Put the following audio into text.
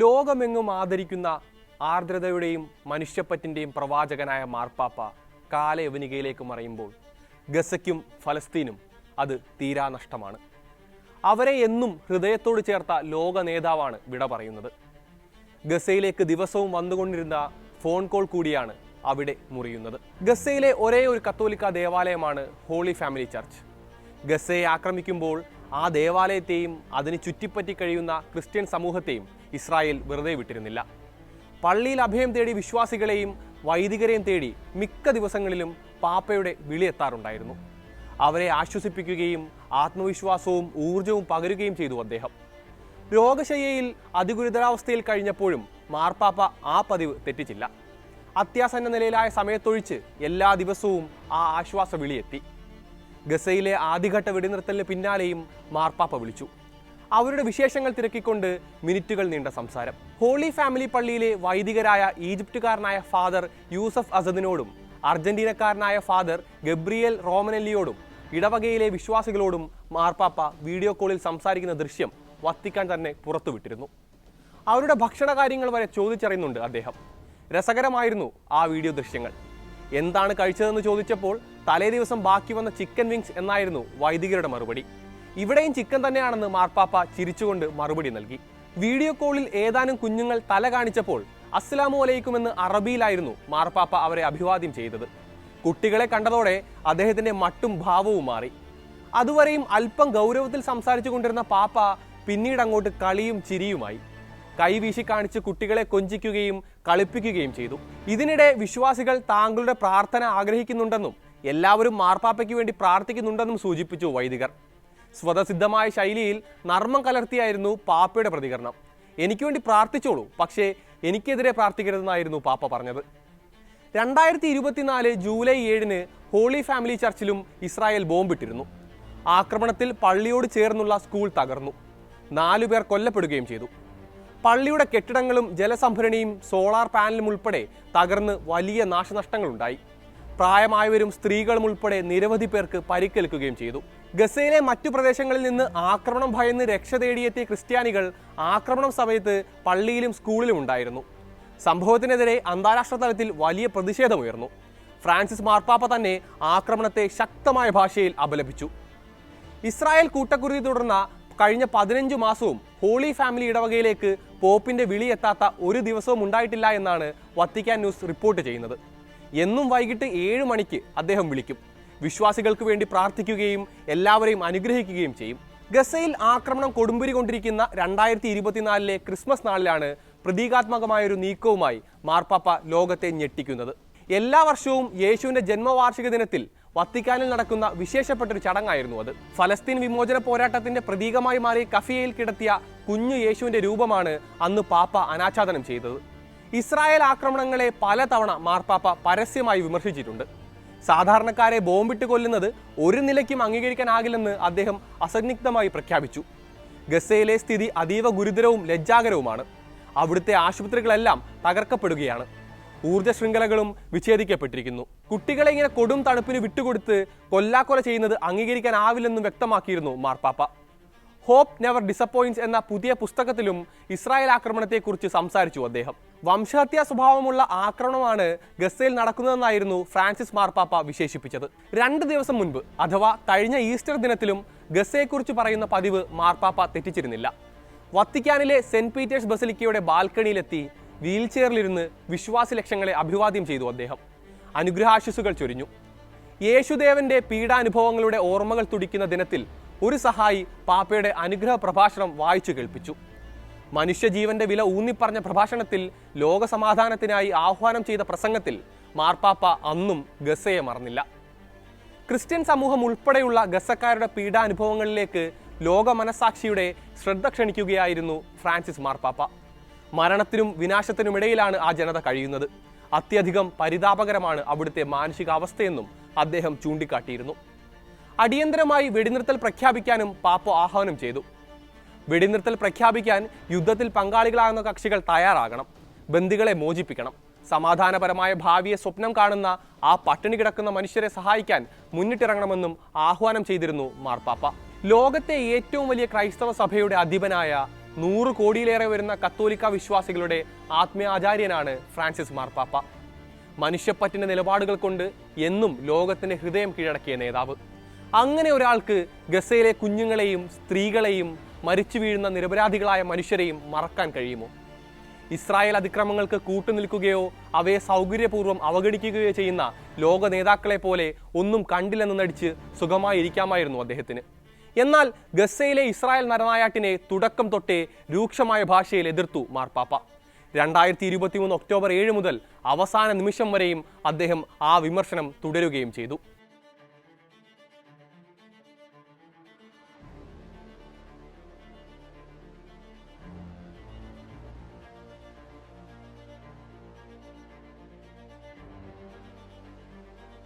ലോകമെങ്ങും ആദരിക്കുന്ന ആർദ്രതയുടെയും മനുഷ്യപ്പറ്റിൻ്റെയും പ്രവാചകനായ മാർപ്പാപ്പ കാലയവനികയിലേക്ക് മറയുമ്പോൾ ഗസയ്ക്കും ഫലസ്തീനും അത് തീരാനഷ്ടമാണ്. അവരെ എന്നും ഹൃദയത്തോട് ചേർത്ത ലോക നേതാവാണ് വിട പറയുന്നത്. ഗസയിലേക്ക് ദിവസവും വന്നുകൊണ്ടിരുന്ന ഫോൺ കോൾ കൂടിയാണ് അവിടെ മുറിയുന്നത്. ഗസയിലെ ഒരേ ഒരു കത്തോലിക്ക ദേവാലയമാണ് ഹോളി ഫാമിലി ചർച്ച്. ഗസയെ ആക്രമിക്കുമ്പോൾ ആ ദേവാലയത്തെയും അതിന് ചുറ്റിപ്പറ്റി കഴിയുന്ന ക്രിസ്ത്യൻ സമൂഹത്തെയും ഇസ്രായേൽ വെറുതെ വിട്ടിരുന്നില്ല. പള്ളിയിൽ അഭയം തേടി വിശ്വാസികളെയും വൈദികരെയും തേടി മിക്ക ദിവസങ്ങളിലും പാപ്പയുടെ വിളിയെത്താറുണ്ടായിരുന്നു. അവരെ ആശ്വസിപ്പിക്കുകയും ആത്മവിശ്വാസവും ഊർജവും പകരുകയും ചെയ്തു അദ്ദേഹം. രോഗശയ്യയിൽ അതിഗുരുതരാവസ്ഥയിൽ കഴിഞ്ഞപ്പോഴും മാർപ്പാപ്പ ആ പതിവ് തെറ്റിച്ചില്ല. അത്യാസന്ന നിലയിലായ സമയത്തൊഴിച്ച് എല്ലാ ദിവസവും ആ ആശ്വാസ വിളിയെത്തി. ഗസയിലെ ആദ്യഘട്ട വെടിനിർത്തലിന് പിന്നാലെയും മാർപ്പാപ്പ വിളിച്ചു. അവരുടെ വിശേഷങ്ങൾ തിരക്കിക്കൊണ്ട് മിനിറ്റുകൾ നീണ്ട സംസാരം. ഹോളി ഫാമിലി പള്ളിയിലെ വൈദികരായ ഈജിപ്തുകാരനായ ഫാദർ യൂസഫ് അസദിനോടും അർജന്റീനക്കാരനായ ഫാദർ ഗബ്രിയേൽ റോമനെല്ലിയോടും ഇടവകയിലെ വിശ്വാസികളോടും മാർപ്പാപ്പ വീഡിയോ കോളിൽ സംസാരിക്കുന്ന ദൃശ്യം വത്തിക്കാൻ തന്നെ പുറത്തുവിട്ടിരുന്നു. അവരുടെ ഭക്ഷണകാര്യങ്ങൾ വരെ ചോദിച്ചറിയുന്നുണ്ട് അദ്ദേഹം. രസകരമായിരുന്നു ആ വീഡിയോ ദൃശ്യങ്ങൾ. എന്താണ് കഴിച്ചതെന്ന് ചോദിച്ചപ്പോൾ തലേ ദിവസം ബാക്കി വന്ന ചിക്കൻ വിങ്സ് എന്നായിരുന്നു വൈദികരുടെ മറുപടി. ഇവിടെയും ചിക്കൻ തന്നെയാണെന്ന് മാർപ്പാപ്പ ചിരിച്ചുകൊണ്ട് മറുപടി നൽകി. വീഡിയോ കോളിൽ ഏതാനും കുഞ്ഞുങ്ങൾ തല കാണിച്ചപ്പോൾ അസ്സലാമു അലൈക്കും എന്ന് അറബിയിലായിരുന്നു മാർപ്പാപ്പ അവരെ അഭിവാദ്യം ചെയ്തത്. കുട്ടികളെ കണ്ടതോടെ അദ്ദേഹത്തിന്റെ മട്ടും ഭാവവും മാറി. അതുവരെയും അല്പം ഗൗരവത്തിൽ സംസാരിച്ചു കൊണ്ടിരുന്ന പാപ്പ പിന്നീട് അങ്ങോട്ട് കളിയും ചിരിയുമായി. കൈവീശി കാണിച്ച് കുട്ടികളെ കൊഞ്ചിക്കുകയും കളിപ്പിക്കുകയും ചെയ്തു. ഇതിനിടെ വിശ്വാസികൾ താങ്കളുടെ പ്രാർത്ഥന ആഗ്രഹിക്കുന്നുണ്ടെന്നും എല്ലാവരും മാർപ്പാപ്പയ്ക്ക് വേണ്ടി പ്രാർത്ഥിക്കുന്നുണ്ടെന്നും സൂചിപ്പിച്ചു വൈദികർ. സ്വതസിദ്ധമായ ശൈലിയിൽ നർമ്മം കലർത്തിയായിരുന്നു പാപ്പയുടെ പ്രതികരണം. എനിക്ക് വേണ്ടി പ്രാർത്ഥിച്ചോളൂ, പക്ഷേ എനിക്കെതിരെ പ്രാർത്ഥിക്കരുതെന്നായിരുന്നു പാപ്പ പറഞ്ഞത്. 2024 ജൂലൈ 7 ഹോളി ഫാമിലി ചർച്ചിലും ഇസ്രായേൽ ബോംബിട്ടിരുന്നു. ആക്രമണത്തിൽ പള്ളിയോട് ചേർന്നുള്ള സ്കൂൾ തകർന്നു. 4 പേർ കൊല്ലപ്പെടുകയും ചെയ്തു. പള്ളിയുടെ കെട്ടിടങ്ങളും ജലസംഭരണിയും സോളാർ പാനലും ഉൾപ്പെടെ തകർന്ന് വലിയ നാശനഷ്ടങ്ങളുണ്ടായി. പ്രായമായവരും സ്ത്രീകളും ഉൾപ്പെടെ നിരവധി പേർക്ക് പരിക്കേൽക്കുകയും ചെയ്തു. ഗസയിലെ മറ്റു പ്രദേശങ്ങളിൽ നിന്ന് ആക്രമണം ഭയന്ന് രക്ഷ തേടിയെത്തിയ ക്രിസ്ത്യാനികൾ ആക്രമണം സമയത്ത് പള്ളിയിലും സ്കൂളിലും ഉണ്ടായിരുന്നു. സംഭവത്തിനെതിരെ അന്താരാഷ്ട്ര തലത്തിൽ വലിയ പ്രതിഷേധമുയർന്നു. ഫ്രാൻസിസ് മാർപ്പാപ്പ തന്നെ ആക്രമണത്തെ ശക്തമായ ഭാഷയിൽ അപലപിച്ചു. ഇസ്രായേൽ കൂട്ടക്കുരുതി തുടർന്ന കഴിഞ്ഞ 15 മാസവും ഹോളി ഫാമിലി ഇടവകയിലേക്ക് പോപ്പിന്റെ വിളി എത്താത്ത ഒരു ദിവസവും ഉണ്ടായിട്ടില്ല എന്നാണ് വത്തിക്കാൻ ന്യൂസ് റിപ്പോർട്ട് ചെയ്യുന്നത്. എന്നും വൈകിട്ട് 7 മണിക്ക് അദ്ദേഹം വിളിക്കും. വിശ്വാസികൾക്ക് വേണ്ടി പ്രാർത്ഥിക്കുകയും എല്ലാവരെയും അനുഗ്രഹിക്കുകയും ചെയ്യും. ഗസയിൽ ആക്രമണം കൊടുമ്പിരി കൊണ്ടിരിക്കുന്ന 2024 ക്രിസ്മസ് നാളിലാണ് പ്രതീകാത്മകമായൊരു നീക്കവുമായി മാർപ്പാപ്പ ലോകത്തെ ഞെട്ടിക്കുന്നത്. എല്ലാ വർഷവും യേശുവിന്റെ ജന്മവാർഷിക ദിനത്തിൽ വത്തിക്കാനിൽ നടക്കുന്ന വിശേഷപ്പെട്ടൊരു ചടങ്ങായിരുന്നു അത്. ഫലസ്തീൻ വിമോചന പോരാട്ടത്തിന്റെ പ്രതീകമായി മാറി കഫിയയിൽ കിടത്തിയ കുഞ്ഞു യേശുവിന്റെ രൂപമാണ് അന്ന് പാപ്പ അനാച്ഛാദനം ചെയ്തത്. ഇസ്രായേൽ ആക്രമണങ്ങളെ പലതവണ മാർപ്പാപ്പ പരസ്യമായി വിമർശിച്ചിട്ടുണ്ട്. സാധാരണക്കാരെ ബോംബിട്ട് കൊല്ലുന്നത് ഒരു നിലയ്ക്കും അംഗീകരിക്കാനാകില്ലെന്ന് അദ്ദേഹം അസന്നിഗ്ധമായി പ്രഖ്യാപിച്ചു. ഗസയിലെ സ്ഥിതി അതീവ ഗുരുതരവും ലജ്ജാകരവുമാണ്. അവിടുത്തെ ആശുപത്രികളെല്ലാം തകർക്കപ്പെടുകയാണ്. ഊർജ്ജ ശൃംഖലകളും വിച്ഛേദിക്കപ്പെട്ടിരിക്കുന്നു. കുട്ടികളെ ഇങ്ങനെ കൊടും തണുപ്പിന് വിട്ടുകൊടുത്ത് കൊല്ലാക്കൊല ചെയ്യുന്നത് അംഗീകരിക്കാനാവില്ലെന്നും വ്യക്തമാക്കിയിരുന്നു മാർപ്പാപ്പ. ഹോപ്പ് നെവർ ഡിസപ്പോയിന്റ്സ് എന്ന പുതിയ പുസ്തകത്തിലും ഇസ്രായേൽ ആക്രമണത്തെക്കുറിച്ച് സംസാരിച്ചു അദ്ദേഹം. വംശഹത്യാ സ്വഭാവമുള്ള ആക്രമണമാണ് ഗസയിൽ നടക്കുന്നതെന്നായിരുന്നു ഫ്രാൻസിസ് മാർപ്പാപ്പ വിശേഷിപ്പിച്ചത്. 2 ദിവസം മുൻപ് അഥവാ കഴിഞ്ഞ ഈസ്റ്റർ ദിനത്തിലും ഗസയെക്കുറിച്ച് പറയുന്ന പതിവ് മാർപ്പാപ്പ തെറ്റിച്ചിരുന്നില്ല. വത്തിക്കാനിലെ സെന്റ് പീറ്റേഴ്സ് ബസിലിക്കയുടെ ബാൽക്കണിയിലെത്തി വീൽ ചെയറിലിരുന്ന് വിശ്വാസി ലക്ഷങ്ങളെ അഭിവാദ്യം ചെയ്തു അദ്ദേഹം. അനുഗ്രഹാശിസുകൾ ചൊരിഞ്ഞു. യേശുദേവന്റെ പീഡാനുഭവങ്ങളുടെ ഓർമ്മകൾ തുടിക്കുന്ന ദിനത്തിൽ ഒരു സഹായി പാപ്പയുടെ അനുഗ്രഹ പ്രഭാഷണം വായിച്ചു കേൾപ്പിച്ചു. മനുഷ്യജീവന്റെ വില ഊന്നിപ്പറഞ്ഞ പ്രഭാഷണത്തിൽ ലോകസമാധാനത്തിനായി ആഹ്വാനം ചെയ്ത പ്രസംഗത്തിൽ മാർപ്പാപ്പ അന്നും ഗസയെ മറന്നില്ല. ക്രിസ്ത്യൻ സമൂഹം ഉൾപ്പെടെയുള്ള ഗസക്കാരുടെ പീഡാനുഭവങ്ങളിലേക്ക് ലോക മനസാക്ഷിയുടെ ശ്രദ്ധ ക്ഷണിക്കുകയായിരുന്നു ഫ്രാൻസിസ് മാർപ്പാപ്പ. മരണത്തിനും വിനാശത്തിനുമിടയിലാണ് ആ ജനത കഴിയുന്നത്. അത്യധികം പരിതാപകരമാണ് അവിടുത്തെ മാനസികാവസ്ഥയെന്നും അദ്ദേഹം ചൂണ്ടിക്കാട്ടിയിരുന്നു. അടിയന്തരമായി വെടിനിർത്തൽ പ്രഖ്യാപിക്കാനും പാപ്പ ആഹ്വാനം ചെയ്തു. വെടിനിർത്തൽ പ്രഖ്യാപിക്കാൻ യുദ്ധത്തിൽ പങ്കാളികളാകുന്ന കക്ഷികൾ തയ്യാറാകണം. ബന്ദികളെ മോചിപ്പിക്കണം. സമാധാനപരമായ ഭാവിയെ സ്വപ്നം കാണുന്ന ആ പട്ടിണി കിടക്കുന്ന മനുഷ്യരെ സഹായിക്കാൻ മുന്നിട്ടിറങ്ങണമെന്നും ആഹ്വാനം ചെയ്തിരുന്നു മാർപ്പാപ്പ. ലോകത്തെ ഏറ്റവും വലിയ ക്രൈസ്തവ സഭയുടെ അധിപനായ 100 കോടിയിലേറെ വരുന്ന കത്തോലിക്ക വിശ്വാസികളുടെ ആത്മീയാചാര്യനാണ് ഫ്രാൻസിസ് മാർപ്പാപ്പ. മനുഷ്യപ്പറ്റിന്റെ നിലപാടുകൾ കൊണ്ട് എന്നും ലോകത്തിന്റെ ഹൃദയം കീഴടക്കിയ നേതാവ്. അങ്ങനെ ഒരാൾക്ക് ഗസയിലെ കുഞ്ഞുങ്ങളെയും സ്ത്രീകളെയും മരിച്ചു വീഴുന്ന നിരപരാധികളായ മനുഷ്യരെയും മറക്കാൻ കഴിയുമോ? ഇസ്രായേൽ അതിക്രമങ്ങൾക്ക് കൂട്ടുനിൽക്കുകയോ അവയെ സൗകര്യപൂർവ്വം അവഗണിക്കുകയോ ചെയ്യുന്ന ലോക നേതാക്കളെ പോലെ ഒന്നും കണ്ടില്ലെന്ന് നടിച്ച് സുഖമായിരിക്കാമായിരുന്നു അദ്ദേഹത്തിന്. എന്നാൽ ഗസയിലെ ഇസ്രായേൽ നരനായാട്ടിനെ തുടക്കം തൊട്ടേ രൂക്ഷമായ ഭാഷയിൽ എതിർത്തു മാർപ്പാപ്പ. 2023 ഒക്ടോബർ 7 മുതൽ അവസാന നിമിഷം വരെയും അദ്ദേഹം ആ വിമർശനം തുടരുകയും ചെയ്തു.